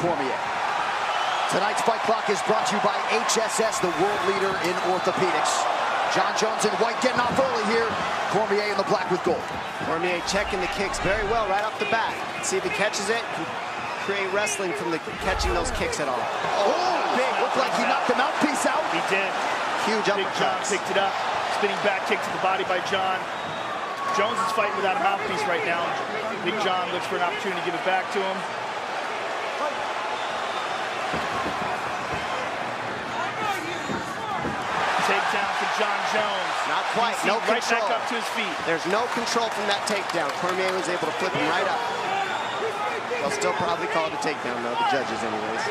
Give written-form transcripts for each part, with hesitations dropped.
Cormier. Tonight's Fight Clock is brought to you by HSS, the world leader in orthopedics. Jon Jones in white getting off early here. Cormier in the black with gold. Cormier checking the kicks very well right off the bat. See if he catches it. Can create wrestling from the catching those kicks at all. Oh, big. Looked like he knocked the mouthpiece out. He did. Huge Big Jon picked it up. Spinning back kick to the body by Jon. Jones is fighting without a mouthpiece right now. Big Jon looks for an opportunity to give it back to him. Takedown for Jon Jones. Not quite. No right control. back up to his feet. There's no control from that takedown. Cormier was able to flip him right up. They'll still probably call it a takedown, though, the judges anyways.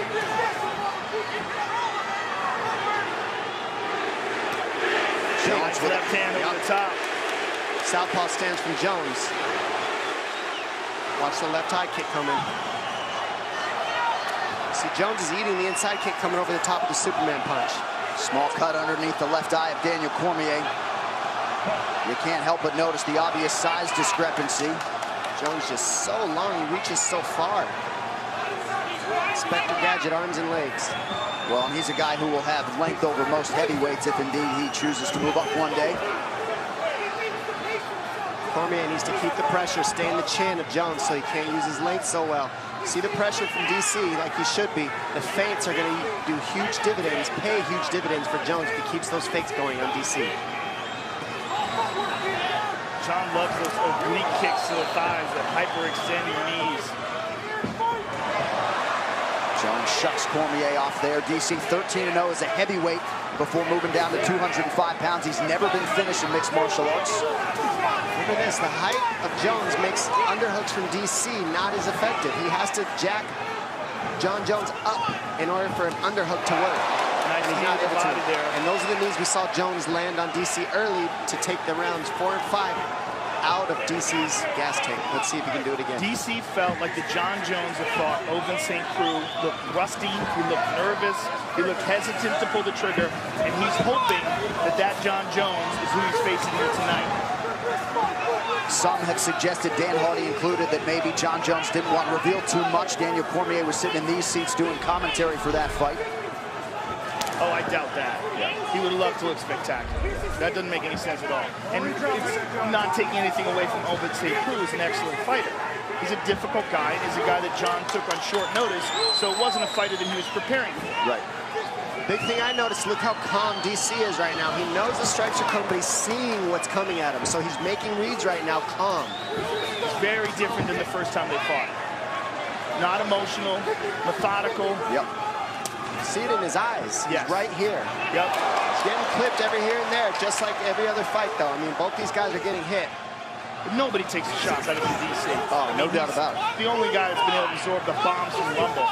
Jones with left hand over the top. Southpaw stance from Jones. Watch the left high kick coming. See, Jones is eating the inside kick coming over the top of the Superman punch. Small cut underneath the left eye of Daniel Cormier. You can't help but notice the obvious size discrepancy. Jones just so long, he reaches so far. Inspector Gadget, arms and legs. Well, and he's a guy who will have length over most heavyweights if indeed he chooses to move up one day. Cormier needs to keep the pressure, stay in the chin of Jones so he can't use his length so well. See the pressure from DC like he should be. The feints are going to do huge dividends, pay huge dividends for Jones if he keeps those fakes going on DC. Jon loves those oblique kicks to the thighs that hyperextend your knees. Jones shucks Cormier off there. DC 13-0 as a heavyweight before moving down to 205 pounds. He's never been finished in mixed martial arts. Look at this, the height of Jones makes underhooks from DC not as effective. He has to jack Jon Jones up in order for an underhook to work. Nice knee to the body there. And those are the knees we saw Jones land on DC early to take the rounds 4 and 5 out of DC's gas tank. Let's see if he can do it again. DC felt like the Jon Jones that fought Ovince Saint Preux looked rusty, he looked nervous, he looked hesitant to pull the trigger, and he's hoping that that Jon Jones is who he's facing here tonight. Some have suggested, Dan Hardy included, that maybe Jon Jones didn't want to reveal too much. Daniel Cormier was sitting in these seats doing commentary for that fight. Oh, I doubt that. Yeah. He would love to look spectacular. That doesn't make any sense at all. And it's not taking anything away from Ovince Saint Preux, who's an excellent fighter. He's a difficult guy, and he's a guy that Jon took on short notice, so it wasn't a fighter that he was preparing for. Right. Big thing I noticed, look how calm DC is right now. He knows the strikes are coming, but he's seeing what's coming at him. So he's making reads right now, calm. It's very different than the first time they fought. Not emotional, methodical. Yep. See it in his eyes. He's right here. Yep. He's getting clipped every here and there, just like every other fight, though. I mean, both these guys are getting hit. But nobody takes a shot better than DC. Oh, no doubt about it. The only guy that's been able to absorb the bombs from Rumble.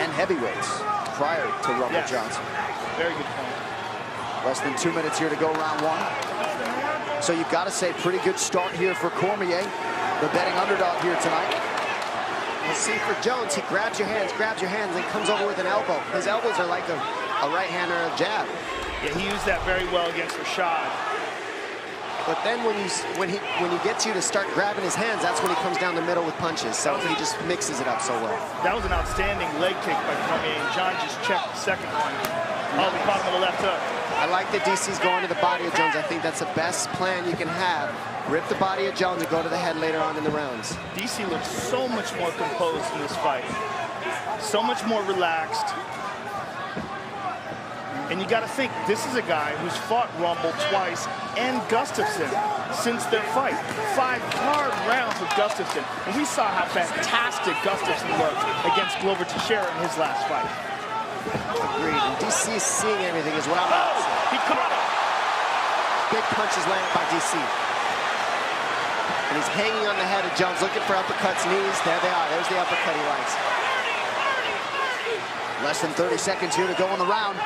And heavyweights prior to Rumble Johnson. Very good point. Less than 2 minutes here to go, round one. So you've got to say, pretty good start here for Cormier, the betting underdog here tonight. We'll see for Jones, he grabs your hands, and comes over with an elbow. His elbows are like a right hand or a jab. Yeah, he used that very well against Rashad. But then when he gets you to start grabbing his hands, that's when he comes down the middle with punches. So he just mixes it up so well. That was an outstanding leg kick by Cormier, and Jon just checked the second one. Oh, he caught him with a left hook. I like that DC's going to the body of Jones. I think that's the best plan you can have. Rip the body of Jones and go to the head later on in the rounds. DC looks so much more composed in this fight. So much more relaxed. And you got to think, this is a guy who's fought Rumble twice and Gustafsson since their fight. 5 hard rounds with Gustafsson. And we saw how fantastic Gustafsson looked against Glover Teixeira in his last fight. Agreed. And DC is seeing everything as well. He caught him. Big punches landed by DC. And he's hanging on the head of Jones, looking for uppercuts, knees. There they are. There's the uppercut he likes. Less than 30 seconds here to go in the round.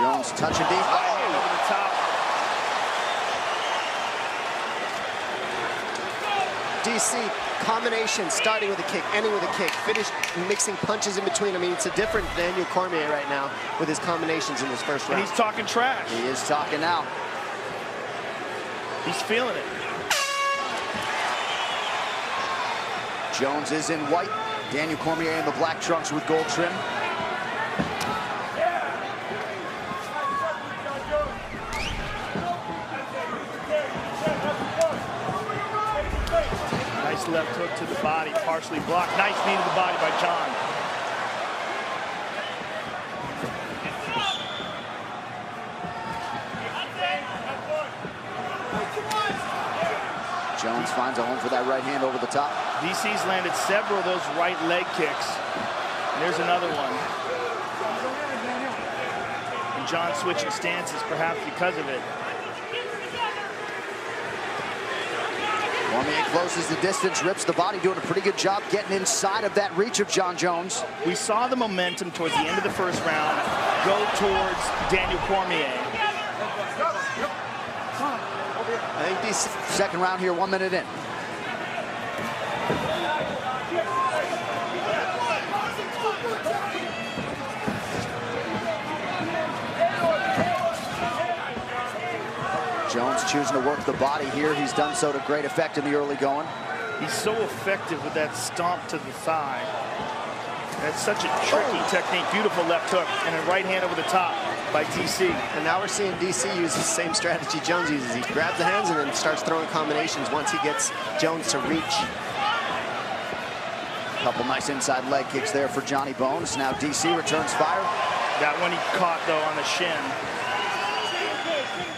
Jones touching deep. Over the top. DC, combination, starting with a kick, ending with a kick, finish mixing punches in between. I mean, it's a different Daniel Cormier right now with his combinations in this first round. And he's talking trash. He is talking now. He's feeling it. Jones is in white. Daniel Cormier in the black trunks with gold trim. Nice left hook to the body, partially blocked. Nice knee to the body by Jon. Jones finds a home for that right hand over the top. DC's landed several of those right leg kicks. And there's another one. And Jon switching stances, perhaps because of it. Cormier closes the distance, rips the body, doing a pretty good job getting inside of that reach of Jon Jones. We saw the momentum towards the end of the first round go towards Daniel Cormier. I think this second round here, 1 minute in. Jones choosing to work the body here. He's done so to great effect in the early going. He's so effective with that stomp to the thigh. That's such a tricky technique. Beautiful left hook and a right hand over the top by DC. And now we're seeing DC use the same strategy Jones uses. He grabs the hands and then starts throwing combinations once he gets Jones to reach. A couple nice inside leg kicks there for Johnny Bones. Now DC returns fire. That one he caught, though, on the shin.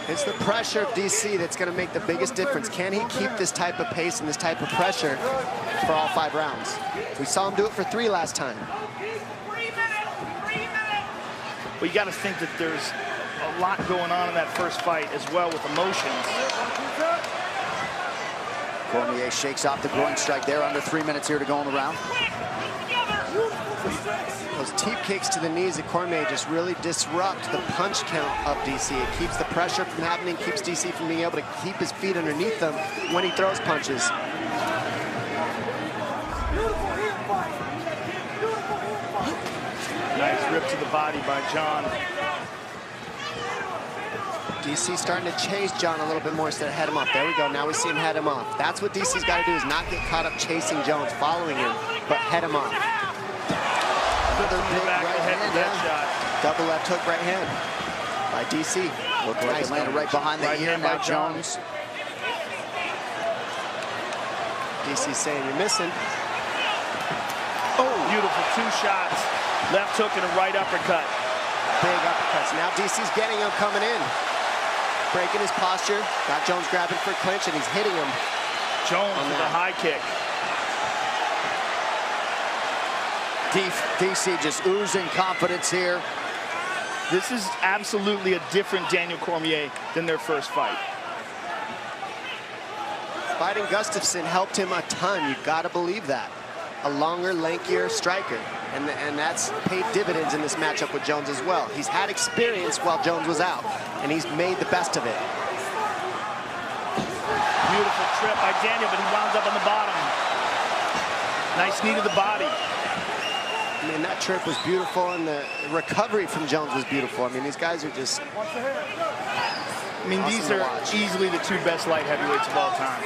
It's the pressure of DC that's going to make the biggest difference. Can he keep this type of pace and this type of pressure for all 5 rounds? We saw him do it for 3 last time. But you got to think that there's a lot going on in that first fight as well with emotions. Cormier shakes off the groin strike there. Under 3 minutes here to go in the round. Those teep kicks to the knees of Cormier just really disrupt the punch count of DC. It keeps the pressure from happening, keeps DC from being able to keep his feet underneath them when he throws punches. Nice rip to the body by Jon. DC starting to chase Jon a little bit more instead of head him off. There we go. Now we see him head him off. That's what DC's got to do, is not get caught up chasing Jones, following him, but head him off. Another big right hand, double left hook right hand by DC. Looked like it landed right behind the ear. Now Jones. DC's saying you're missing. Oh, beautiful 2 shots. Left hook and a right uppercut. Big uppercuts. Now DC's getting him coming in. Breaking his posture. Got Jones grabbing for a clinch and he's hitting him. Jones with a high kick. DC just oozing confidence here. This is absolutely a different Daniel Cormier than their first fight. Fighting Gustafsson helped him a ton. You've got to believe that. A longer, lankier striker. And that's paid dividends in this matchup with Jones as well. He's had experience while Jones was out, and he's made the best of it. Beautiful trip by Daniel, but he wound up on the bottom. Nice knee to the body. I mean, that trip was beautiful, and the recovery from Jones was beautiful. I mean, these guys are just... I mean, these are easily the 2 best light heavyweights of all time.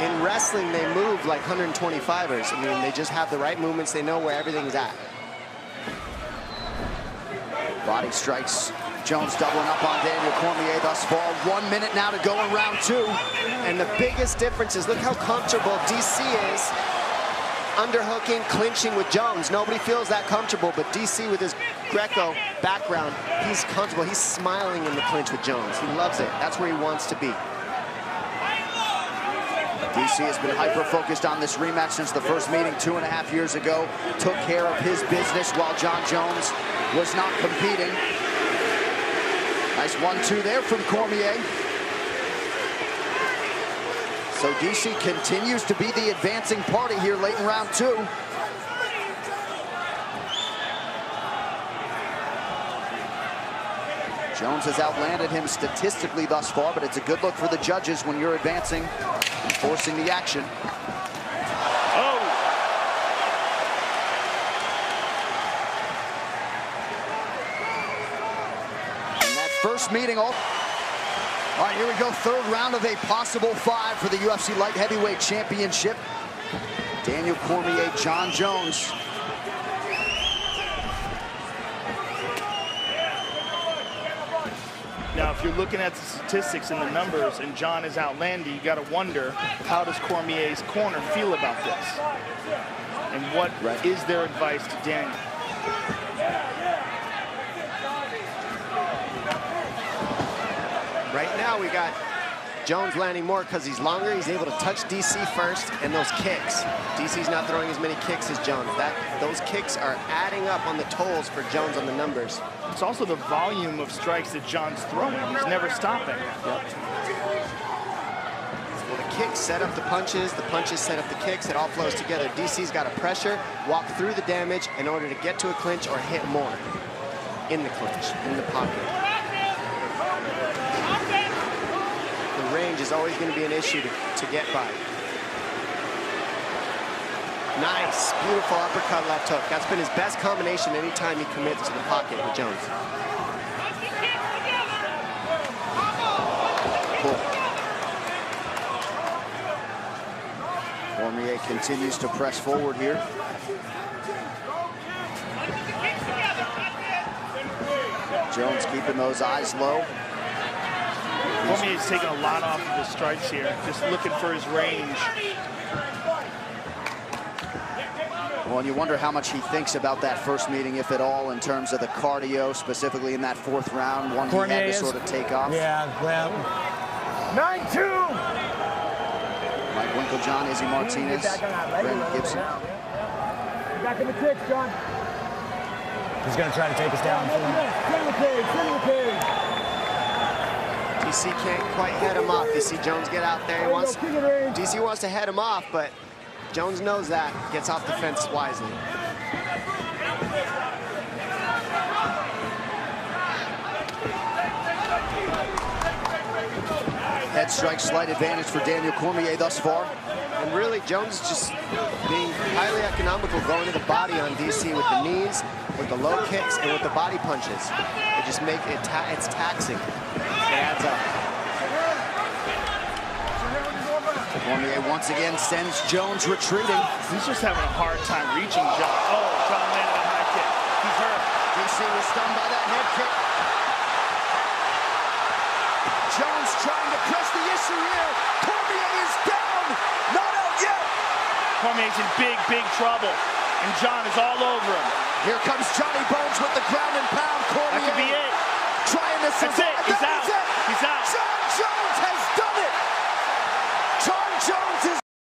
In wrestling, they move like 125ers. I mean, they just have the right movements. They know where everything's at. Body strikes. Jones doubling up on Daniel Cormier thus far. 1 minute now to go in round 2. And the biggest difference is look how comfortable DC is underhooking, clinching with Jones. Nobody feels that comfortable, but DC with his Greco background, he's comfortable. He's smiling in the clinch with Jones. He loves it. That's where he wants to be. DC has been hyper-focused on this rematch since the first meeting 2.5 years ago. Took care of his business while Jon Jones was not competing. Nice 1-2 there from Cormier. So DC continues to be the advancing party here late in round 2. Jones has outlanded him statistically thus far, but it's a good look for the judges when you're advancing and forcing the action. Oh! And that first meeting, all right, here we go, 3rd round of a possible 5 for the UFC Light Heavyweight Championship. Daniel Cormier, Jon Jones. Now, if you're looking at the statistics and the numbers and Jon is outlandy, you got to wonder, how does Cormier's corner feel about this? And what is their advice to Daniel? Right now, we got Jones landing more because he's longer. He's able to touch DC first, and those kicks. DC's not throwing as many kicks as Jones. Those kicks are adding up on the tolls for Jones on the numbers. It's also the volume of strikes that Jon's throwing. He's never stopping. Yep. Well, the kicks set up the punches set up the kicks. It all flows together. DC's got to pressure, walk through the damage in order to get to a clinch or hit more in the clinch, in the pocket. The range is always going to be an issue to get by. Nice, beautiful uppercut left hook. That's been his best combination anytime he commits to the pocket with Jones. Cool. Cormier continues to press forward here. Jones keeping those eyes low. Cormier's taking a lot off of his strikes here, just looking for his range. Well, and you wonder how much he thinks about that first meeting, if at all, in terms of the cardio, specifically in that fourth round, one he had to sort of take off. Yeah, well. 9-2! Mike Winklejohn, Izzy Martinez, Brandon Gibson. Back in the kick, Jon. He's going to try to take us down. DC can't quite head him off. You see Jones get out there. DC wants to head him off, but Jones knows that. Gets off the fence wisely. Head strike, slight advantage for Daniel Cormier thus far. And really, Jones is just being highly economical, going to the body on DC with the knees, with the low kicks, and with the body punches. It just make it, it's taxing. It adds up. Cormier once again sends Jones retreating. He's just having a hard time reaching Jon. Oh, Jon landed a high kick. He's hurt. DC was stunned by that head kick. Jones trying to press the issue here. Cormier is down. Not out yet. Cormier's in big, big trouble. And Jon is all over him. Here comes Johnny Bones with the ground and pound. Cormier That could be it. trying to survive. That's it. He's out. He's out. Jon Jones